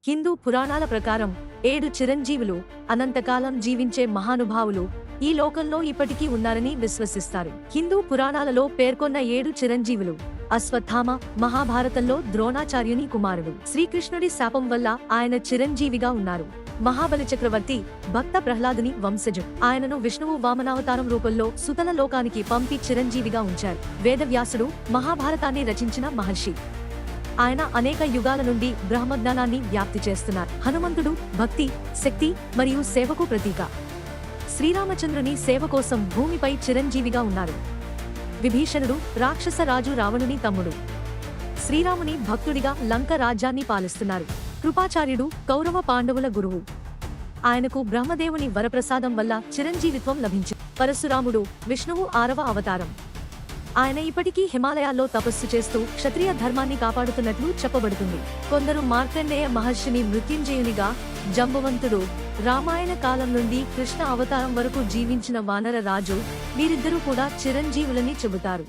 హిందూ పురాణాల ప్రకారం 7 చిరంజీవులు అనంతకాలం జీవించే మహానుభావులు ఈ లోకంలో ఇప్పటికీ ఉన్నారని విశ్వసిస్తారు. హిందూ పురాణాలలో పేర్కొన్న 7 చిరంజీవులు అశ్వత్థామ మహాభారతంలో ద్రోణాచార్యుని కుమారుడు. శ్రీకృష్ణుడి శాపం వల్ల ఆయన చిరంజీవిగా ఉన్నారు. మహాబలి చక్రవర్తి భక్త ప్రహ్లాదుని వంశజుడు. ఆయనను విష్ణువు వామనావతారం రూపంలో సుతల లోకానికి పంపి చిరంజీవిగా ఉంచారు. వేదవ్యాసుడు మహాభారతాన్ని రచించిన మహర్షి. ఆయన అనేక యుగాల నుండి బ్రహ్మజ్ఞానాన్ని వ్యాప్తి చేస్తున్నారు. హనుమంతుడు భక్తి, శక్తి మరియు సేవకు ప్రతీక. శ్రీరామచంద్రుని సేవ కోసం భూమిపై చిరంజీవిగా ఉన్నారు. విభీషణుడు రాక్షస రాజు రావణుని తమ్ముడు. శ్రీరాముని భక్తుడిగా లంక రాజ్యాన్ని పాలిస్తున్నారు. కృపాచార్యుడు కౌరవ పాండవుల గురువు. ఆయనకు బ్రహ్మదేవుని వరప్రసాదం వల్ల చిరంజీవిత్వం లభించింది. పరశురాముడు విష్ణువు 6వ అవతారం. ఆయన ఇప్పటికీ హిమాలయాల్లో తపస్సు చేస్తూ క్షత్రియ ధర్మాన్ని కాపాడుతున్నట్లు చెప్పబడుతుంది. కొందరు మార్కండేయ మహర్షిని మృత్యుంజయునిగా, జంబవంతుడు రామాయణ కాలం నుండి కృష్ణ అవతారం వరకు జీవించిన వానర రాజు, వీరిద్దరూ కూడా చిరంజీవులని చెబుతారు.